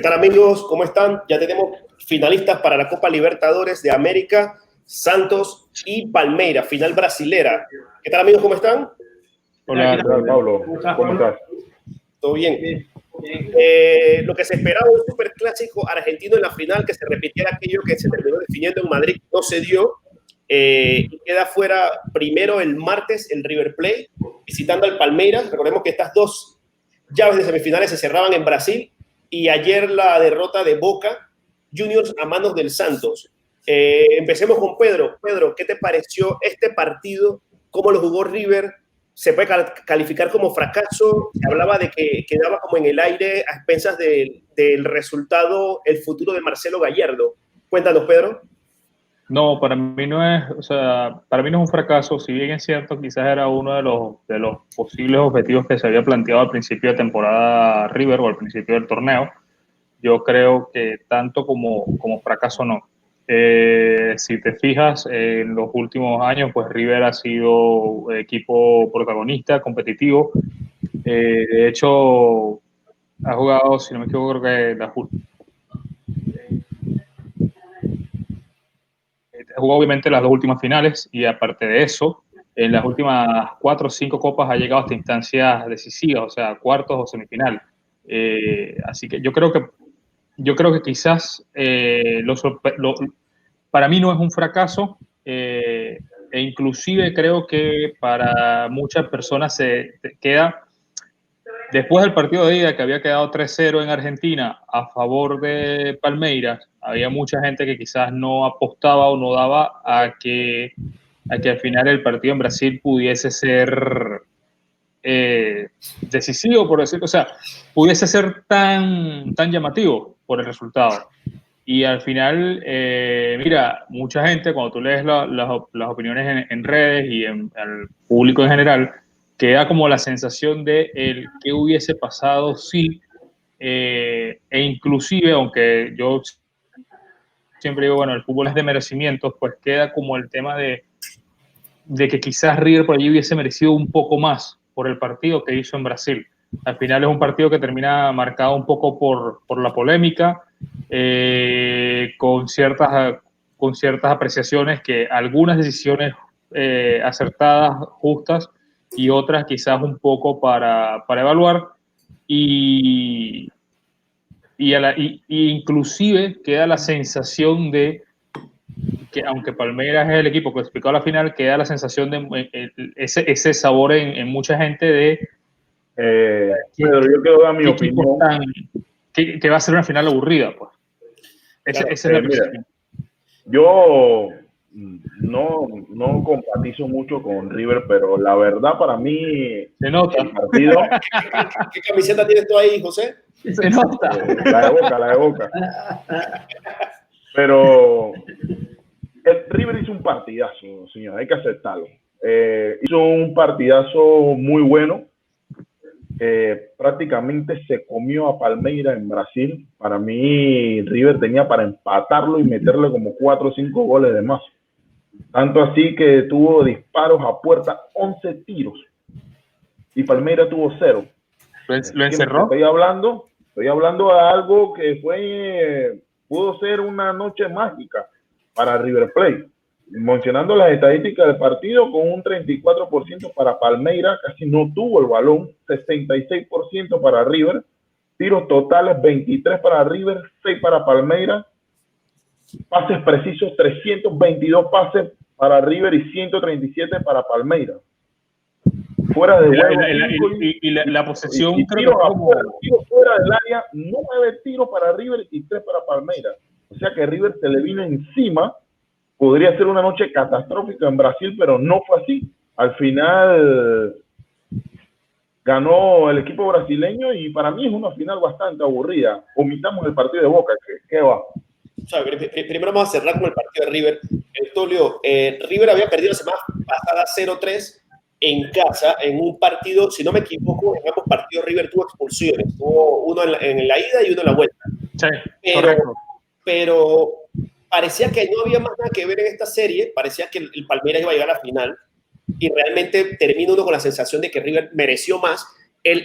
tal, amigos? ¿Cómo están? Ya tenemos finalistas para la Copa Libertadores de América, Santos y Palmeiras, final brasilera. ¿Qué tal, amigos? ¿Cómo están? Hola, ¿qué tal, Pablo? ¿Cómo estás? ¿Todo bien? Lo que se esperaba, un superclásico argentino en la final, que se repitiera aquello que se terminó definiendo en Madrid, no se dio. Y queda fuera primero el martes el River Plate, visitando al Palmeiras. Recordemos que estas dos llaves de semifinales se cerraban en Brasil, y ayer la derrota de Boca Juniors a manos del Santos. Empecemos con Pedro. Pedro, ¿qué te pareció este partido? ¿Cómo lo jugó River? ¿Se puede calificar como fracaso? Se hablaba de que quedaba como en el aire a expensas del resultado, el futuro de Marcelo Gallardo. Cuéntanos, Pedro. No, para mí no es, o sea, para mí no es un fracaso, si bien es cierto, quizás era uno de los posibles objetivos que se había planteado al principio de temporada River o al principio del torneo. Yo creo que tanto como fracaso no. Si te fijas, en los últimos años, pues River ha sido equipo protagonista, competitivo. De hecho, ha jugado, si no me equivoco, creo que jugó obviamente las dos últimas finales, y aparte de eso, en las últimas 4 o 5 copas ha llegado hasta instancias decisivas, o sea, cuartos o semifinal. Así que yo creo que quizás para mí no es un fracaso, e inclusive creo que para muchas personas se queda, después del partido de ida, que había quedado 3-0 en Argentina a favor de Palmeiras, había mucha gente que quizás no apostaba o no daba a que al final el partido en Brasil pudiese ser decisivo, por decirlo, o sea, pudiese ser tan llamativo por el resultado. Y al final, mira, mucha gente, cuando tú lees las opiniones en redes y en el público en general, queda como la sensación de el qué hubiese pasado si, e inclusive, aunque yo siempre digo, bueno, el fútbol es de merecimientos, pues queda como el tema de que quizás River por allí hubiese merecido un poco más por el partido que hizo en Brasil. Al final es un partido que termina marcado un poco por la polémica, con ciertas apreciaciones, que algunas decisiones acertadas, justas, y otras quizás un poco para evaluar, y inclusive queda la sensación de que, aunque Palmeiras es el equipo clasificado a la final, queda la sensación de ese sabor en mucha gente de Pedro, yo quiero dar mi opinión. Que va a ser una final aburrida, pues. Esa es la mira, yo no compatizo mucho con River, pero la verdad para mí se nota. El partido. ¿Qué camiseta tienes tú ahí, José? Se nota. La de Boca. Pero el River hizo un partidazo, señor, hay que aceptarlo. Hizo un partidazo muy bueno. Prácticamente se comió a Palmeiras en Brasil. Para mí, River tenía para empatarlo y meterle como 4 o 5 goles de más. Tanto así que tuvo disparos a puerta, 11 tiros. Y Palmeiras tuvo 0. ¿Lo encerró? Estoy hablando de algo que pudo ser una noche mágica para River Plate. Mencionando las estadísticas del partido, con un 34% para Palmeiras, casi no tuvo el balón, 66% para River, tiros totales 23 para River, 6 para Palmeiras, pases precisos 322 pases para River y 137 para Palmeiras. Fuera de juego y la posesión, creo que como tiros fuera del área, 9 tiros para River y 3 para Palmeiras. O sea que River se le vino encima. Podría ser una noche catastrófica en Brasil, pero no fue así. Al final ganó el equipo brasileño y para mí es una final bastante aburrida. Omitamos el partido de Boca, ¿qué va? O sea, primero vamos a cerrar con el partido de River. Tulio, River había perdido la semana pasada 0-3 en casa, en un partido, si no me equivoco, en ambos partidos River tuvo expulsiones. Tuvo uno en la ida y uno en la vuelta. Sí, correcto. Pero parecía que no había más nada que ver en esta serie, parecía que el Palmeiras iba a llegar a la final, y realmente termina uno con la sensación de que River mereció más.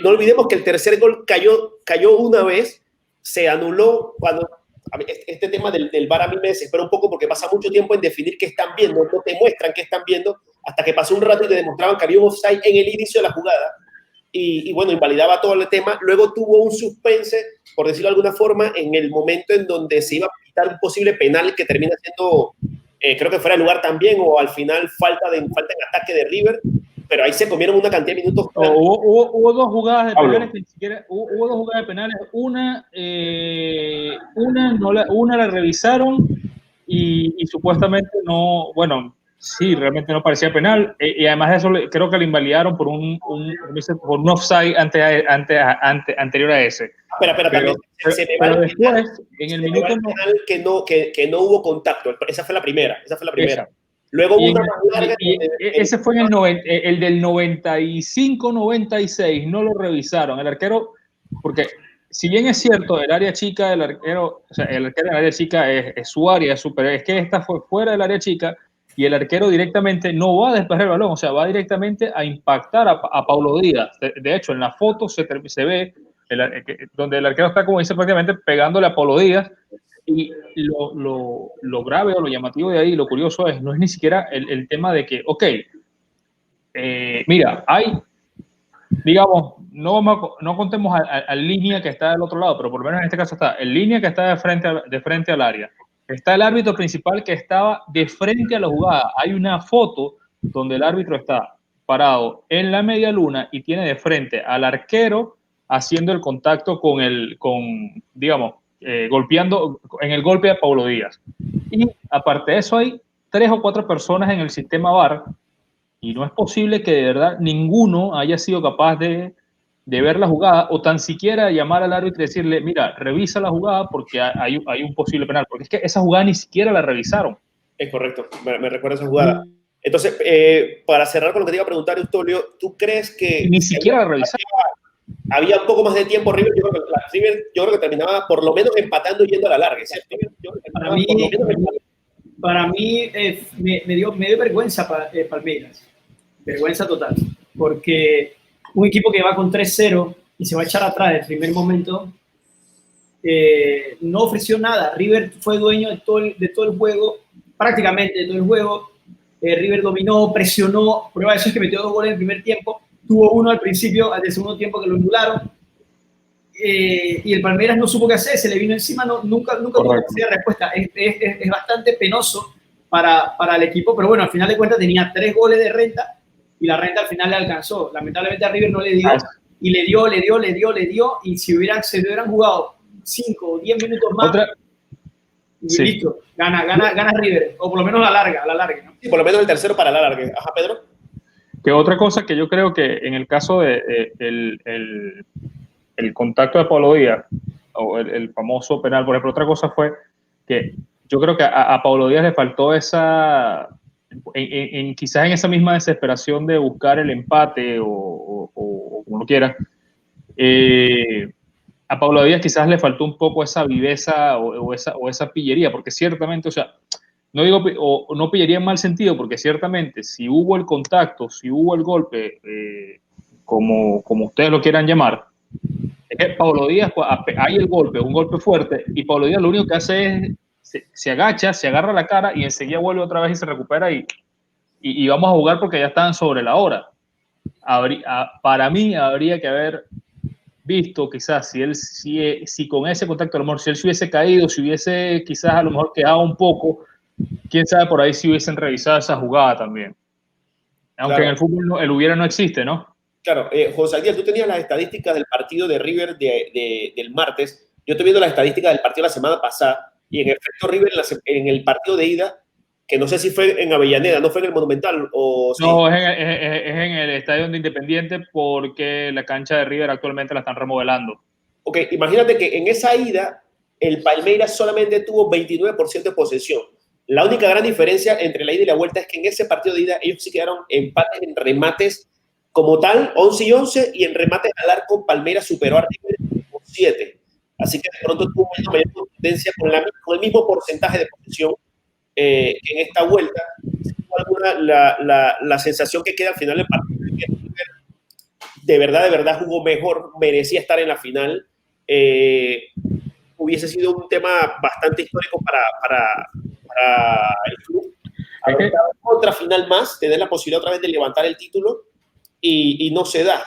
No olvidemos que el tercer gol cayó una vez se anuló cuando este tema del VAR a mí me desespera un poco porque pasa mucho tiempo en definir qué están viendo, no te muestran qué están viendo, hasta que pasó un rato y te demostraban que había un offside en el inicio de la jugada y bueno, invalidaba todo el tema. Luego tuvo un suspense, por decirlo de alguna forma, en el momento en donde se iba a quitar un posible penal que termina siendo, creo que fuera de lugar también, o al final falta en ataque de River, pero ahí se comieron una cantidad de minutos. Hubo dos jugadas de penales que ni siquiera, hubo dos jugadas de penales, una la revisaron y supuestamente no, bueno, sí, realmente no parecía penal, y además de eso creo que le invalidaron por un offside anterior a ese. Pero después, en el minuto que no hubo contacto, esa fue la primera. Luego hubo una más larga. Ese fue el del 95-96, no lo revisaron. El arquero, porque si bien es cierto, el área chica del arquero, o sea, el arquero del área chica es su área, pero es que esta fue fuera del área chica y el arquero directamente no va a despejar el balón, o sea, va directamente a impactar a Paulo Díaz. De hecho, en la foto se ve donde el arquero está, como dice, prácticamente pegándole a Paulo Díaz. Y lo grave o lo llamativo de ahí, lo curioso no es ni siquiera el tema de que, mira, hay, digamos, no contemos al línea que está del otro lado, pero por lo menos en este caso está el línea que está de frente al área. Está el árbitro principal que estaba de frente a la jugada. Hay una foto donde el árbitro está parado en la media luna y tiene de frente al arquero haciendo el contacto digamos, golpeando en el golpe a Paulo Díaz. Y aparte de eso hay 3 o 4 personas en el sistema VAR y no es posible que de verdad ninguno haya sido capaz de ver la jugada o tan siquiera llamar al árbitro y decirle, mira, revisa la jugada porque hay un posible penal, porque es que esa jugada ni siquiera la revisaron. Es correcto, me recuerda esa jugada. Entonces, para cerrar con lo que te iba a preguntar, Eustolio, ¿tú crees que ni siquiera la revisaron? Había un poco más de tiempo River, yo creo que terminaba por lo menos empatando yendo a la larga, ¿cierto? Para mí me dio vergüenza Palmeiras, vergüenza total, porque un equipo que va con 3-0 y se va a echar atrás del primer momento, no ofreció nada. River fue dueño de todo el juego, prácticamente de todo el juego. River dominó, presionó, prueba de eso es que metió 2 goles en el primer tiempo, tuvo uno al principio, al segundo tiempo que lo anularon, y el Palmeiras no supo qué hacer, se le vino encima, nunca tuvo respuesta. Es bastante penoso para el equipo, pero bueno, al final de cuentas tenía 3 goles de renta y la renta al final le alcanzó. Lamentablemente a River no le dio, y le dio, y si se hubieran jugado 5 o 10 minutos más, y listo, gana River, o por lo menos a la larga, ¿no? Sí, por lo menos el tercero para la larga. Ajá, Pedro. Que otra cosa que yo creo que en el caso de el contacto de Paulo Díaz, o el famoso penal, por ejemplo, otra cosa fue que yo creo que a Paulo Díaz le faltó esa, quizás en esa misma desesperación de buscar el empate o como lo quiera, a Paulo Díaz quizás le faltó un poco esa viveza o esa pillería, porque ciertamente, o sea, no digo, o no pillería en mal sentido, porque ciertamente si hubo el contacto, si hubo el golpe, como ustedes lo quieran llamar, es que Paulo Díaz, hay el golpe, un golpe fuerte, y Paulo Díaz lo único que hace es, se agacha, se agarra la cara y enseguida vuelve otra vez y se recupera y vamos a jugar porque ya están sobre la hora. Para mí habría que haber visto quizás si con ese contacto, a lo mejor si él se hubiese caído, si hubiese quizás a lo mejor quedado un poco, quién sabe por ahí si hubiesen revisado esa jugada también. Aunque claro, en el fútbol el hubiera no existe, ¿no? Claro, José Ariel, tú tenías las estadísticas del partido de River del martes. Yo estoy viendo las estadísticas del partido de la semana pasada y en efecto River en el partido de ida, que no sé si fue en Avellaneda, no fue en el Monumental o sí. No, es en el Estadio de Independiente porque la cancha de River actualmente la están remodelando. Ok, imagínate que en esa ida el Palmeiras solamente tuvo 29% de posesión. La única gran diferencia entre la ida y la vuelta es que en ese partido de ida ellos sí quedaron empates en remates como tal, 11-11, y en remates al arco Palmeiras superó a River por 7. Así que de pronto tuvo una mayor contundencia con el mismo porcentaje de posesión en esta vuelta. La sensación que queda al final del partido es que River de verdad jugó mejor, merecía estar en la final. hubiese sido un tema bastante histórico para el club. Otra final más, tener la posibilidad otra vez de levantar el título y no se da.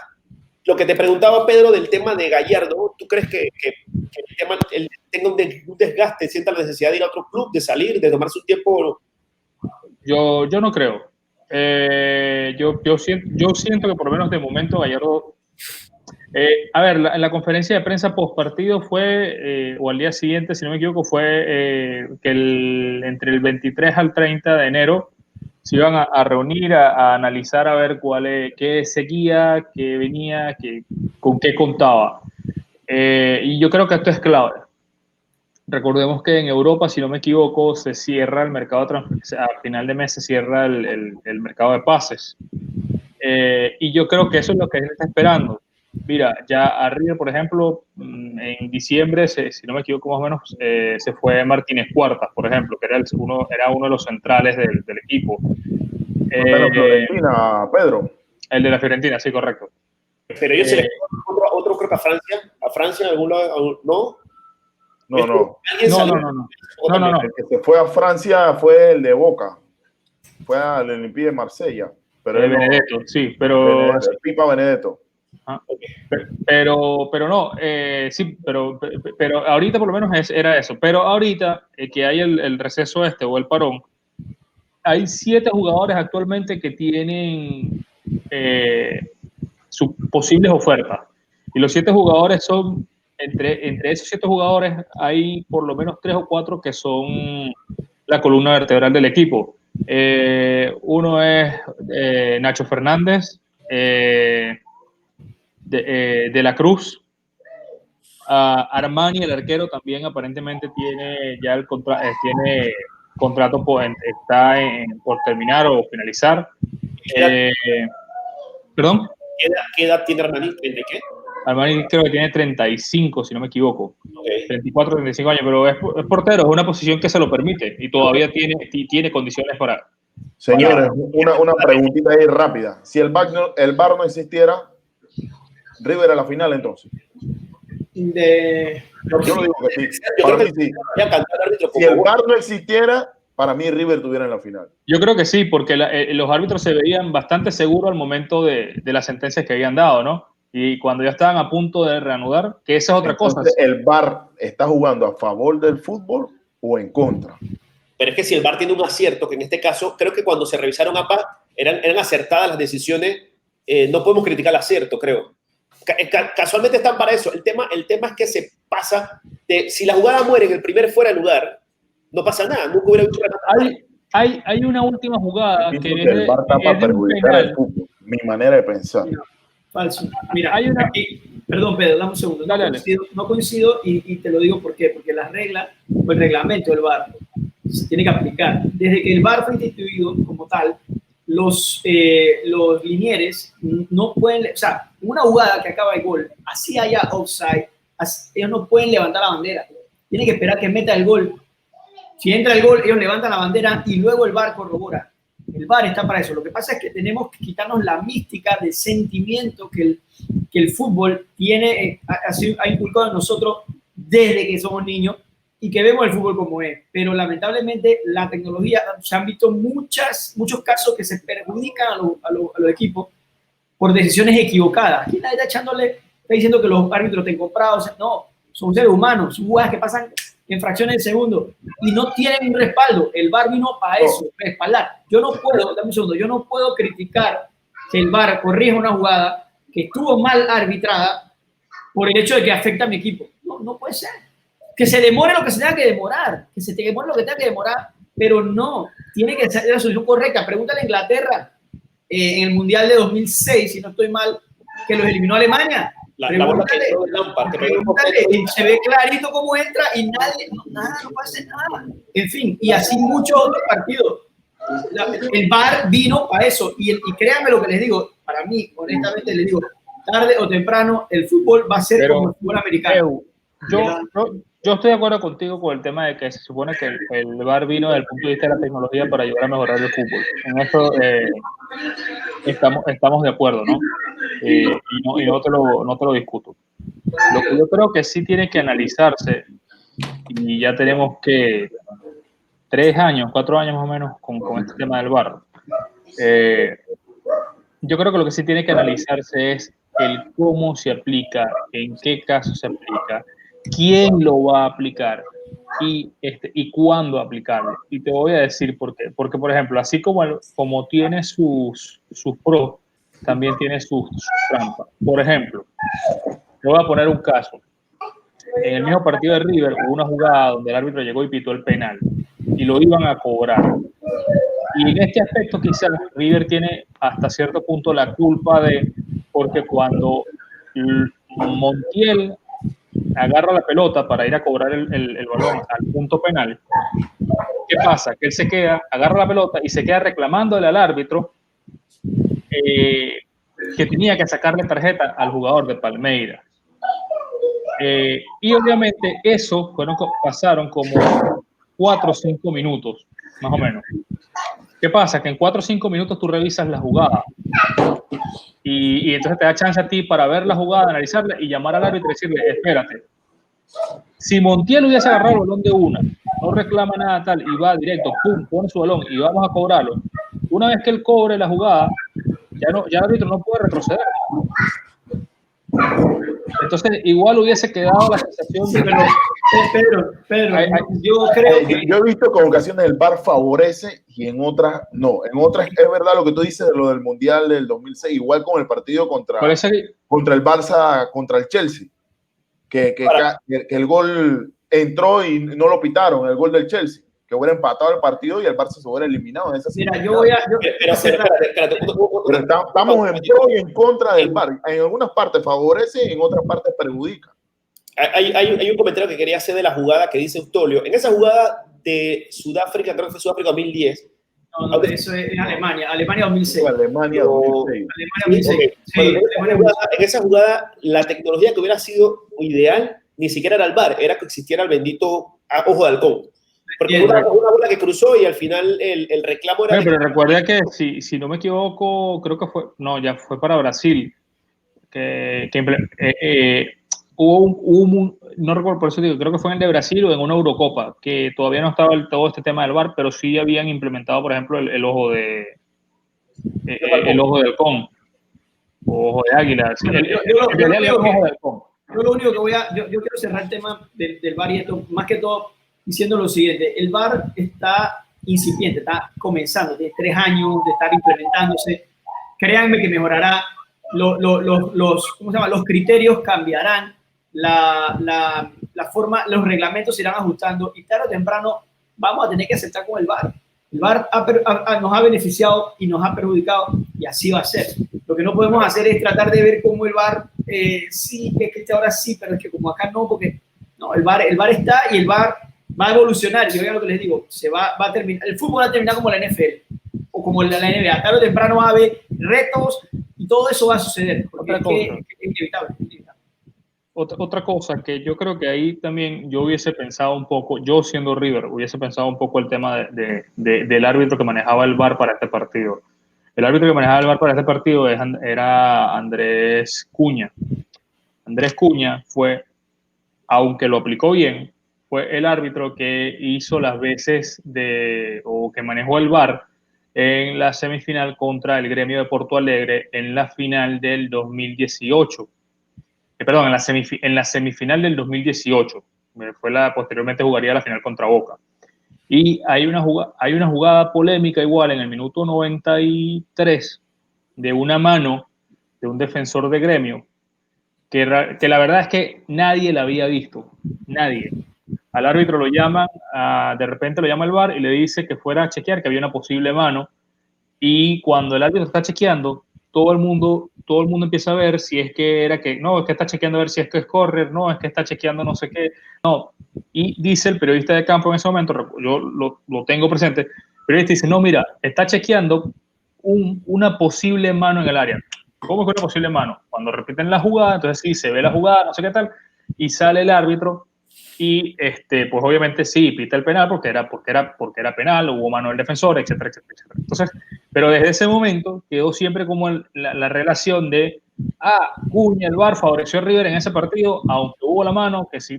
Lo que te preguntaba, Pedro, del tema de Gallardo, ¿tú crees que el tema tenga un desgaste, sienta la necesidad de ir a otro club, de salir, de tomarse un tiempo? Yo no creo. Yo siento que por lo menos de momento Gallardo... a ver, en la conferencia de prensa post partido fue, o al día siguiente, si no me equivoco, fue que entre el 23 al 30 de enero se iban a reunir, a analizar, a ver qué seguía, qué venía, con qué contaba. Y yo creo que esto es clave. Recordemos que en Europa, si no me equivoco, se cierra el mercado a final de mes se cierra el mercado de pases. Y yo creo que eso es lo que él está esperando. Mira, ya a River, por ejemplo, en diciembre, si no me equivoco más o menos, se fue Martínez Cuartas, por ejemplo, que era uno de los centrales del equipo. Fiorentina, Pedro. El de la Fiorentina, sí, correcto. Pero ellos se les otro creo que a Francia en algún lado, ¿no? No. No. El que se fue a Francia fue el de Boca. Fue al Olympique de Marsella. Pero Benedetto, sí, pero... Pipa Benedetto. Pero no, sí, pero ahorita por lo menos era eso. Pero ahorita que hay el receso o el parón, hay 7 jugadores actualmente que tienen sus posibles ofertas. Y los 7 jugadores son, entre esos 7 jugadores, hay por lo menos 3 o 4 que son la columna vertebral del equipo. Uno es Nacho Fernández, de la Cruz. Armani, el arquero, también aparentemente tiene ya tiene contrato está por terminar o finalizar. ¿Perdón? ¿Qué edad tiene Armani? ¿De qué? Armani creo que tiene 35, si no me equivoco. Okay. 34, 35 años, pero es portero, es una posición que se lo permite y todavía tiene condiciones para... Señores, una preguntita ahí rápida. Si el VAR no existiera, River a la final entonces. Yo lo digo que sí. Para mí sí. Si el VAR no existiera, para mí River tuviera en la final. Yo creo que sí, porque los árbitros se veían bastante seguros al momento de las sentencias que habían dado, ¿no? Y cuando ya estaban a punto de reanudar, que esa es otra cosa. ¿El VAR está jugando a favor del fútbol o en contra? Pero es que si el VAR tiene un acierto, que en este caso, creo que cuando se revisaron APA, eran acertadas las decisiones, no podemos criticar el acierto, creo. Casualmente están para eso. El tema es que se pasa de, si la jugada muere en el primer fuera de lugar, no pasa nada, nunca hubiera visto hay una última jugada que el VAR está para perjudicar al fútbol, mi manera de pensar. Falso. Mira, perdón, Pedro, dame un segundo. No coincido y te lo digo por qué. Porque las reglas o el reglamento del VAR se tiene que aplicar. Desde que el VAR fue instituido como tal, los linieres no pueden, o sea, una jugada que acaba el gol, así haya offside, ellos no pueden levantar la bandera. Tienen que esperar que meta el gol. Si entra el gol, ellos levantan la bandera y luego el VAR corrobora. El VAR está para eso. Lo que pasa es que tenemos que quitarnos la mística de sentimiento que el fútbol tiene, ha inculcado en nosotros desde que somos niños y que vemos el fútbol como es. Pero lamentablemente la tecnología, se han visto muchos casos que se perjudican a los equipos por decisiones equivocadas. Aquí nadie está diciendo que los árbitros estén comprados. No, son seres humanos, son jugadas que pasan en fracciones de segundo y no tienen un respaldo. El VAR vino para eso, respaldar. Yo no puedo criticar que el VAR corrija una jugada que estuvo mal arbitrada por el hecho de que afecta a mi equipo. No puede ser. Que se demore lo que se tenga que demorar, pero no, tiene que ser la solución correcta. Pregúntale a Inglaterra en el Mundial de 2006, si no estoy mal, que los eliminó Alemania. Pregúntale, y se ve clarito cómo entra y no puede hacer nada. En fin, y así muchos otros partidos. El VAR vino para eso. Y créanme lo que les digo, para mí, honestamente les digo, tarde o temprano el fútbol va a ser como el fútbol americano. Yo estoy de acuerdo contigo con el tema de que se supone que el VAR vino desde el punto de vista de la tecnología para ayudar a mejorar el fútbol. En eso estamos de acuerdo, ¿no? Y no te lo discuto. Lo que yo creo que sí tiene que analizarse y ya tenemos que 3 años, 4 años más o menos con este tema del VAR. Yo creo que lo que sí tiene que analizarse es el cómo se aplica, en qué caso se aplica, quién lo va a aplicar y cuándo aplicarlo. Y te voy a decir por qué. Porque, por ejemplo, así como tiene sus pros, también tiene sus trampas. Por ejemplo, te voy a poner un caso. En el mismo partido de River hubo una jugada donde el árbitro llegó y pitó el penal y lo iban a cobrar. Y en este aspecto quizás River tiene hasta cierto punto la culpa porque cuando Montiel agarra la pelota para ir a cobrar el balón al punto penal, ¿qué pasa? Que él agarra la pelota y se queda reclamándole al árbitro que tenía que sacarle tarjeta al jugador de Palmeiras. Y obviamente eso pasaron como 4 o 5 minutos, más o menos. ¿Qué pasa? Que en 4 o 5 minutos tú revisas la jugada y entonces te da chance a ti para ver la jugada, analizarla y llamar al árbitro y decirle, espérate, si Montiel hubiese agarrado el balón de una, no reclama nada tal y va directo, pum, pone su balón y vamos a cobrarlo, una vez que él cobre la jugada, ya el árbitro no puede retroceder. Entonces, igual hubiese quedado la sensación de que... Pedro, yo creo que... Yo he visto que en ocasiones el VAR favorece y en otras no. En otras es verdad lo que tú dices de lo del Mundial del 2006, igual con el partido contra el Barça, contra el Chelsea, que el gol entró y no lo pitaron, el gol del Chelsea, que hubiera empatado el partido y el Barça se hubiera eliminado. Mira, yo voy a... Espérate, estamos en pro y en contra del VAR. En algunas partes favorece, en otras partes perjudica. Hay un comentario que quería hacer de la jugada que dice Eustolio. En esa jugada de Sudáfrica, creo que fue Sudáfrica 2010. No, eso es Alemania 2006. Alemania 2006. En esa jugada, la tecnología que hubiera sido ideal ni siquiera era el VAR, era que existiera el bendito ojo de halcón. Porque una bola que cruzó y al final el reclamo era... Pero recuerda que, si no me equivoco, creo que ya fue para Brasil, no recuerdo, por eso digo, creo que fue en el de Brasil o en una Eurocopa, que todavía no estaba todo este tema del VAR, pero sí habían implementado, por ejemplo, el ojo de halcón, o ojo de águila. Sí, yo lo único que yo quiero cerrar el tema del VAR y esto, más que todo, diciendo lo siguiente: el VAR está incipiente, está comenzando, tiene 3 años de estar implementándose. Créanme que mejorará, los criterios cambiarán, la forma, los reglamentos se irán ajustando y tarde o temprano vamos a tener que aceptar con el VAR. El VAR nos ha beneficiado y nos ha perjudicado y así va a ser. Lo que no podemos hacer es tratar de ver cómo el VAR, sí, que ahora sí, pero es que como acá no, porque no, el VAR está y el VAR va a evolucionar. Y oigan lo que les digo, va a terminar, el fútbol va a terminar como la NFL o como la NBA. Tarde o temprano va a haber retos y todo eso va a suceder, porque es inevitable. Otra cosa que yo creo que ahí también yo hubiese pensado un poco, yo siendo River, hubiese pensado un poco el tema del árbitro que manejaba el VAR para este partido. El árbitro que manejaba el VAR para este partido era Andrés Cuña. Andrés Cuña fue, aunque lo aplicó bien, fue el árbitro que hizo las veces o que manejó el VAR en la semifinal contra el Gremio de Porto Alegre en la final del 2018. Perdón, en la semifinal del 2018. Posteriormente jugaría la final contra Boca. Y hay una jugada polémica igual en el minuto 93 de una mano de un defensor de Gremio que la verdad es que nadie la había visto. Nadie. Al árbitro de repente lo llama el VAR y le dice que fuera a chequear, que había una posible mano. Y cuando el árbitro está chequeando, todo el mundo empieza a ver si es que no, es que está chequeando a ver si es que es correr, no, es que está chequeando no sé qué, no. Y dice el periodista de campo en ese momento, yo lo tengo presente, el periodista dice, no, mira, está chequeando una posible mano en el área. ¿Cómo que una posible mano? Cuando repiten la jugada, entonces sí, se ve la jugada, no sé qué tal, y sale el árbitro y pues obviamente sí, pita el penal porque era penal, hubo mano del defensor, etcétera, etcétera, etcétera. Entonces, pero desde ese momento quedó siempre como la relación de Cuña, el VAR favoreció a River en ese partido, aunque hubo la mano, que sí,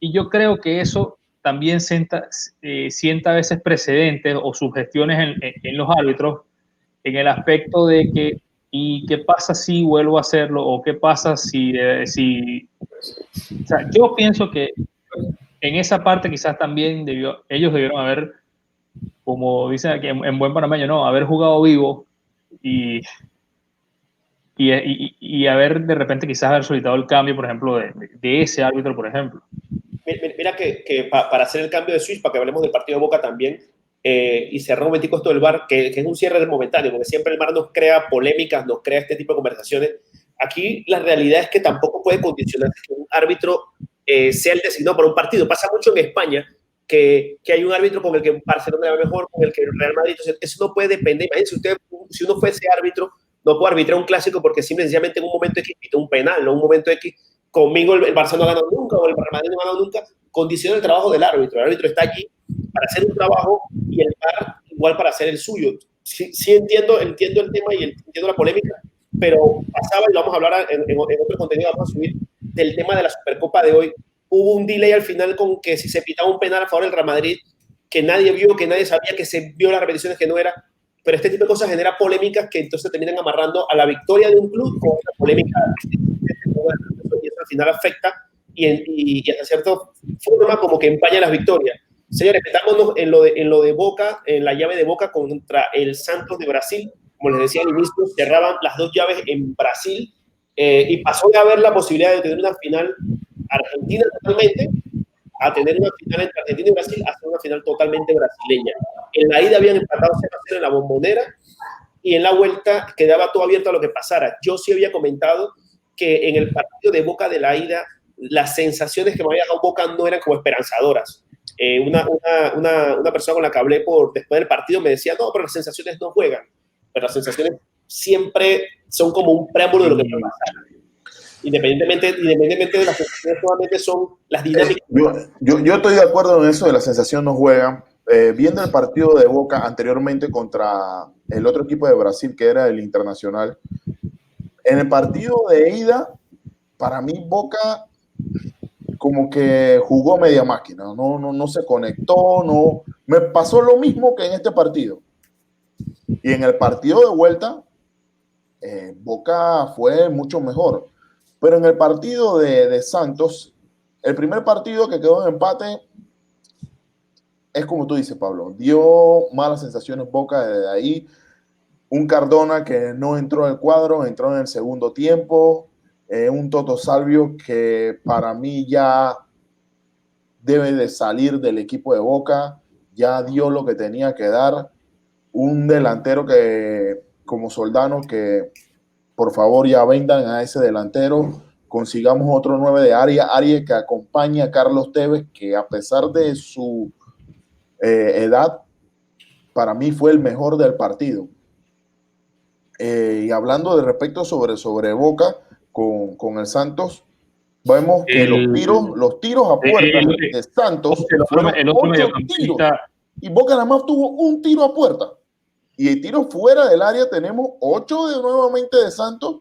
Y yo creo que eso también sienta a veces precedentes o sugestiones en los árbitros, en el aspecto de que, ¿y qué pasa si vuelvo a hacerlo? ¿O qué pasa si o sea, yo pienso que en esa parte quizás también ellos debieron haber, como dicen aquí en buen panameño, no, haber jugado vivo y haber de repente quizás haber solicitado el cambio, por ejemplo, de ese árbitro, por ejemplo. Mira que para hacer el cambio de switch, para que hablemos del partido de Boca también, y cerrar un momentico esto del VAR, que es un cierre momentáneo, porque siempre el VAR nos crea polémicas, nos crea este tipo de conversaciones. Aquí la realidad es que tampoco puede condicionar que un árbitro sea el designado para un partido. Pasa mucho en España que hay un árbitro con el que Barcelona le va mejor, con el que Real Madrid. Entonces, eso no puede depender. Imagínense si uno fuese árbitro, no puede arbitrar un clásico porque simplemente en un momento X quita un penal, no un momento X. Conmigo el Barça no ha ganado nunca, o el Real Madrid no ha ganado nunca. Condiciona el trabajo del árbitro. El árbitro está allí para hacer un trabajo y el VAR igual para hacer el suyo. Sí entiendo el tema y entiendo la polémica, pero pasaba, y lo vamos a hablar en otro contenido, vamos a subir, del tema de la Supercopa de hoy. Hubo un delay al final con que si se pitaba un penal a favor del Real Madrid, que nadie vio, que nadie sabía, que se vio las repeticiones que no era, pero este tipo de cosas genera polémicas que entonces terminan amarrando a la victoria de un club con una polémica y eso al final afecta y hasta cierta forma como que empaña las victorias. Señores, metámonos en lo de Boca, en la llave de Boca contra el Santos de Brasil. Como les decía al inicio, cerraban las dos llaves en Brasil y pasó de haber la posibilidad de tener una final argentina totalmente a tener una final entre Argentina y Brasil a ser una final totalmente brasileña. En la ida habían empatado 0-0 en la Bombonera y en la vuelta quedaba todo abierto a lo que pasara. Yo sí había comentado que en el partido de Boca de la ida las sensaciones que me había dado Boca no eran como esperanzadoras. Una persona con la que hablé después del partido me decía, no, pero las sensaciones no juegan. Pero las sensaciones siempre son como un preámbulo de lo que puede pasar. Independientemente de las sensaciones, solamente son las dinámicas. Yo estoy de acuerdo en eso de la sensación no juegan. Viendo el partido de Boca anteriormente contra el otro equipo de Brasil, que era el Internacional, en el partido de ida, para mí Boca como que jugó media máquina, no se conectó, no me pasó lo mismo que en este partido. Y en el partido de vuelta, Boca fue mucho mejor. Pero en el partido de Santos, el primer partido que quedó en empate, es como tú dices, Pablo, dio malas sensaciones Boca desde ahí. Un Cardona que no entró al cuadro, entró en el segundo tiempo. Un Toto Salvio que para mí ya debe de salir del equipo de Boca, ya dio lo que tenía que dar. Un delantero que, como Soldano, que por favor ya vendan a ese delantero, consigamos otro 9 de área que acompañe a Carlos Tevez, que a pesar de su edad, para mí fue el mejor del partido. Y hablando de respecto sobre Boca con el Santos, vemos que los tiros a puerta de Santos fueron 8 tiros y Boca nada más tuvo un tiro a puerta. Y el tiro fuera del área tenemos 8 nuevamente de Santos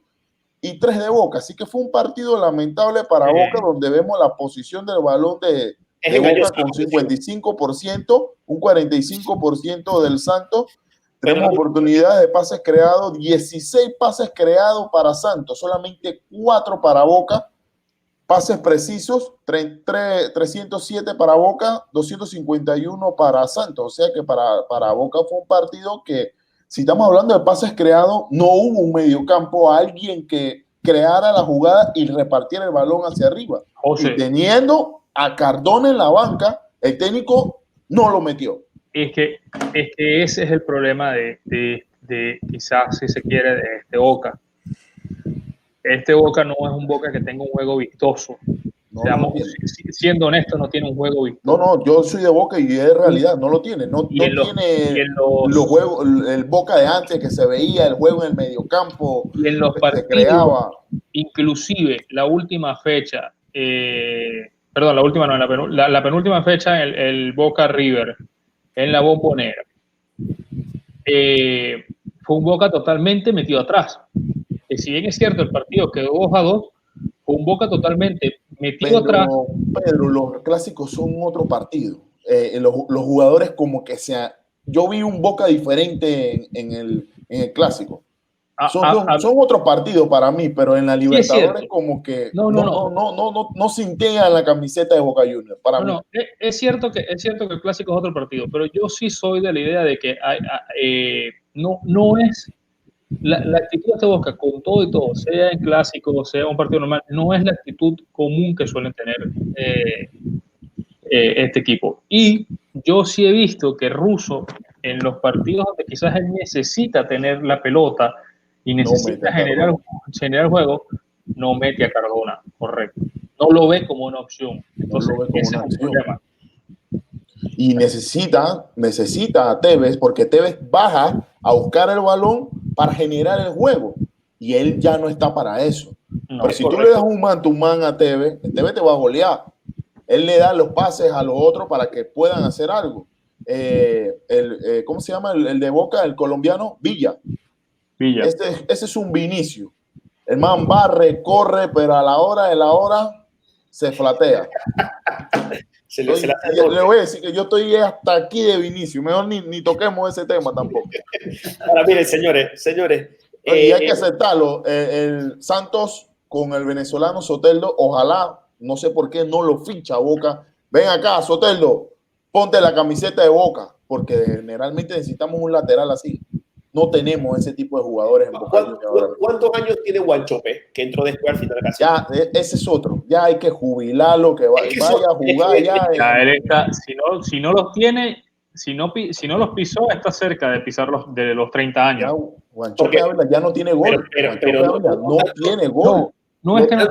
y 3 de Boca. Así que fue un partido lamentable para Boca, donde vemos la posición del balón de Boca con 55%, un 45% del Santos. Tenemos oportunidades de pases creados, 16 pases creados para Santos, solamente 4 para Boca. Pases precisos, 307 para Boca, 251 para Santos. O sea que para Boca fue un partido que, si estamos hablando de pases creados, no hubo un mediocampo, alguien que creara la jugada y repartiera el balón hacia arriba. Y teniendo a Cardona en la banca, el técnico no lo metió. Es que ese es el problema de quizás, si se quiere, de este Boca. Este Boca no es un Boca que tenga un juego vistoso. Siendo honestos, no tiene un juego vistoso. No, yo soy de Boca y es realidad, no lo tiene. No tiene los juegos, el Boca de antes que se veía, el juego en el mediocampo. Y en los partidos, se creaba. Inclusive la última fecha, la penúltima fecha, el Boca River, en la Bombonera. Fue un Boca totalmente metido atrás. Que si bien es cierto, el partido quedó 2-2, fue un Boca totalmente metido atrás. Pedro, los clásicos son otro partido. Los jugadores como que yo vi un Boca diferente en el clásico. Son otros partidos para mí, pero en la Libertadores como que no sintea la camiseta de Boca Juniors. Para mí. Es cierto que el clásico es otro partido, pero yo sí soy de la idea de que no es la actitud de Boca con todo y todo, sea en clásico, sea un partido normal, no es la actitud común que suelen tener este equipo. Y yo sí he visto que Russo en los partidos donde quizás él necesita tener la pelota y necesita generar juego, no mete a Cardona, correcto. No lo ve como una opción. Entonces, ese es un problema. Y necesita a Tevez, porque Tevez baja a buscar el balón para generar el juego. Y él ya no está para eso. Pero si tú le das un man a Tevez, Tevez te va a golear. Él le da los pases a los otros para que puedan hacer algo. ¿Cómo se llama el de Boca? El colombiano, Villa. Ese es un Vinicio. El man barre, corre, pero a la hora de la hora se flatea. Le voy a decir que yo estoy hasta aquí de Vinicio. Mejor ni toquemos ese tema tampoco. Ahora, miren, señores. Y hay que aceptarlo. El Santos con el venezolano Soteldo, ojalá, no sé por qué no lo ficha Boca. Ven acá, Soteldo, ponte la camiseta de Boca, porque generalmente necesitamos un lateral así. No tenemos ese tipo de jugadores en Boca. ¿Cuántos años tiene Guanchope, que entró después al final de la ya, ese es otro. Ya hay que jubilarlo, que vaya a jugar. Él está, si no los tiene, si no los pisó, está cerca de pisarlos de los 30 años. Guanchope ya no tiene gol. Pero no tiene gol. No es que no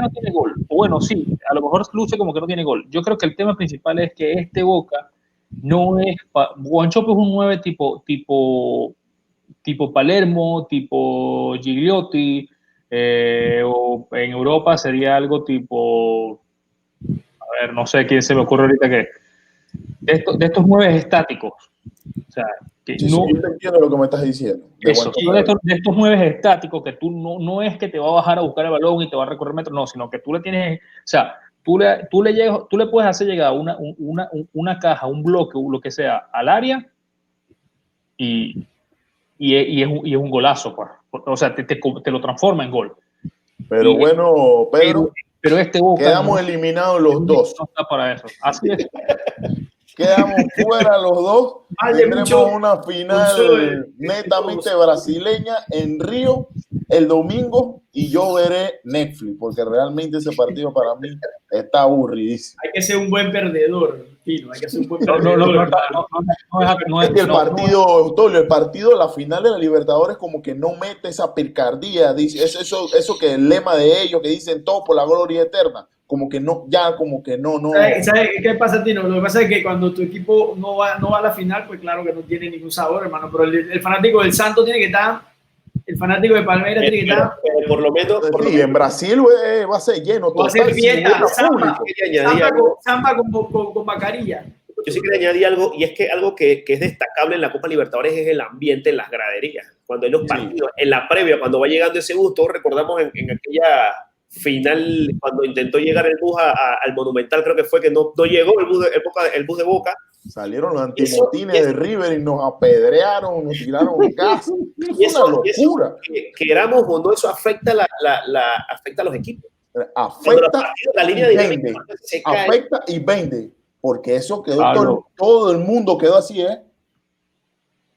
tiene gol. O bueno, sí, a lo mejor luce como que no tiene gol. Yo creo que el tema principal es que este Boca no es... Guanchope es un 9 tipo Palermo, tipo Gigliotti, o en Europa sería algo tipo... A ver, no sé quién se me ocurre ahorita que... De estos 9 estáticos. O sea, que sí, yo te entiendo lo que me estás diciendo. De estos 9 estáticos que tú no es que te va a bajar a buscar el balón y te va a recorrer metros, no, sino que tú le tienes, o sea, tú le puedes hacer llegar una caja, un bloque, lo que sea, al área y es un golazo, o sea, te lo transforma en gol. Pero bueno, Pedro, pero este Boca quedamos eliminados los dos. No está para eso. Así es. Quedamos fuera los dos. Tendremos una final netamente brasileña en Río el domingo y yo veré Netflix porque realmente ese partido para mí está aburridísimo. Hay que ser un buen perdedor, Tino. Hay que ser un buen perdedor. Es que el partido, la final de la Libertadores como que no mete esa picardía, dice, eso que el lema de ellos que dicen todo por la gloria eterna. Como que no. ¿Sabes qué pasa, Tino? Lo que pasa es que cuando tu equipo no va a la final, pues claro que no tiene ningún sabor, hermano. Pero el fanático del Santos tiene que estar, el fanático de Palmeiras tiene que estar. Pero por lo menos. En Brasil va a ser lleno. Va a ser fiesta, samba con mascarilla. Yo sí quería añadir algo, y es que algo que es destacable en la Copa Libertadores es el ambiente en las graderías. Cuando en los partidos, en la previa, cuando va llegando ese bus, todos recordamos en aquella final, cuando intentó llegar el bus al Monumental, creo que fue que no llegó el bus de Boca. Salieron los antimotines de River y nos apedrearon, nos tiraron gas. Es una locura. Queramos o no, eso afecta afecta a los equipos. Afecta, la línea y vende. Afecta y vende. Porque eso quedó, todo el mundo quedó así,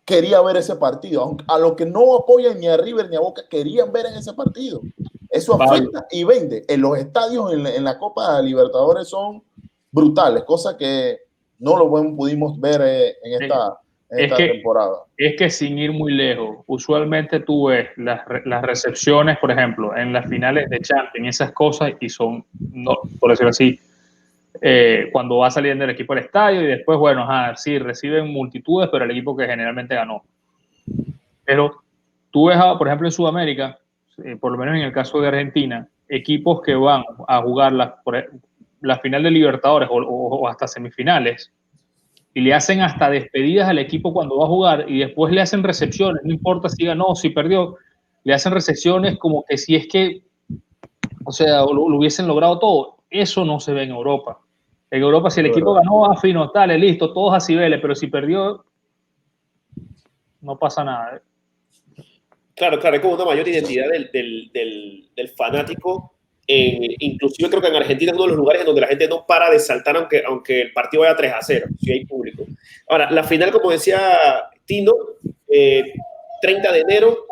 quería ver ese partido. A los que no apoyan ni a River ni a Boca, querían ver en ese partido. Eso afecta y vende. En los estadios en la Copa Libertadores son brutales, cosas que no lo pudimos ver en esta temporada. Es que sin ir muy lejos, usualmente tú ves las recepciones, por ejemplo, en las finales de Champions, esas cosas, y son, no, por decirlo así, cuando va saliendo el equipo al estadio y después, bueno, sí, reciben multitudes, pero el equipo que generalmente ganó. Pero tú ves, por ejemplo, en Sudamérica, por lo menos en el caso de Argentina, equipos que van a jugar la final de Libertadores o hasta semifinales y le hacen hasta despedidas al equipo cuando va a jugar y después le hacen recepciones, no importa si ganó o si perdió, le hacen recepciones como que si es que o sea, lo hubiesen logrado todo. Eso no se ve en Europa. En Europa, si el equipo ganó, fino, tal, listo, todos a Cibeles, pero si perdió, no pasa nada. Claro, hay como una mayor identidad del fanático. Inclusive creo que en Argentina es uno de los lugares en donde la gente no para de saltar aunque el partido vaya 3-0, si hay público. Ahora, la final, como decía Tino, 30 de enero,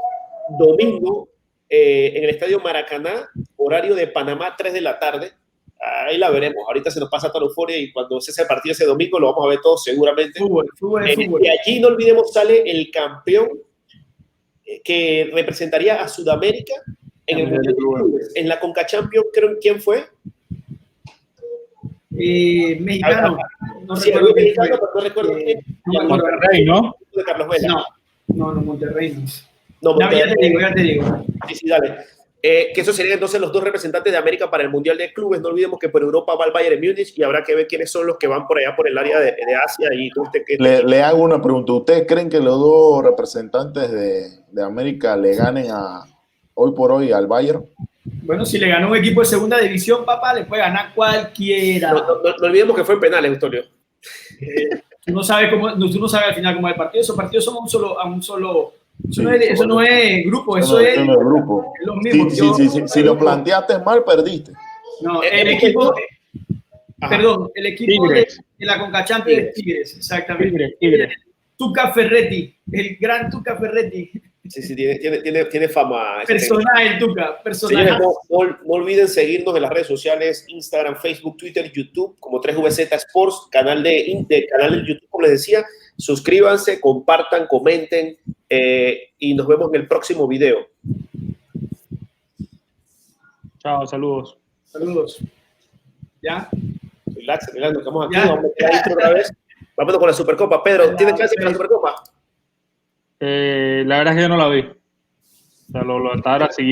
domingo, en el Estadio Maracaná, horario de Panamá, 3 de la tarde. Ahí la veremos. Ahorita se nos pasa toda la euforia y cuando se hace el partido ese domingo lo vamos a ver todos seguramente. Fútbol. Y allí, no olvidemos, sale el campeón que representaría a Sudamérica en el Mundial de Clubes. En la Conca Champions, creo, ¿quién fue? Mexicano. No recuerdo mexicano, pero no recuerdo quién. Monterrey, ¿no? De Carlos Vela. No, Monterrey no. No, Monterrey. Ya te digo. Sí, dale. Que eso serían entonces los dos representantes de América para el Mundial de Clubes. No olvidemos que por Europa va el Bayern Múnich y habrá que ver quiénes son los que van por allá por el área de Asia. Y le hago una pregunta. ¿Ustedes creen que los dos representantes de América le ganen hoy por hoy al Bayern? Bueno, si le ganó un equipo de segunda división, papá, le puede ganar cualquiera. No olvidemos que fue en penales, Antonio. Tú no sabes al final cómo es el partido. Esos partidos son a un solo. Eso no es grupo, eso es grupo. Lo mismo. Si lo planteaste mal, perdiste. No, el equipo de la Conca Champions es Tigres, exactamente. Tigres. Tuca Ferretti, el gran Tuca Ferretti. Sí, tiene fama. Personaje, el Tuca, personaje. Señores, no olviden seguirnos en las redes sociales, Instagram, Facebook, Twitter, YouTube, como 3VZ Sports, canal de YouTube, como les decía. Suscríbanse, compartan, comenten y nos vemos en el próximo video. Chao, saludos. ¿Ya? Relax, nos quedamos aquí, vamos a quedar otra vez. Vamos con la Supercopa. Pedro, ¿tienes chance con la Supercopa? La verdad es que yo no la vi. O sea, lo estaba siguiendo.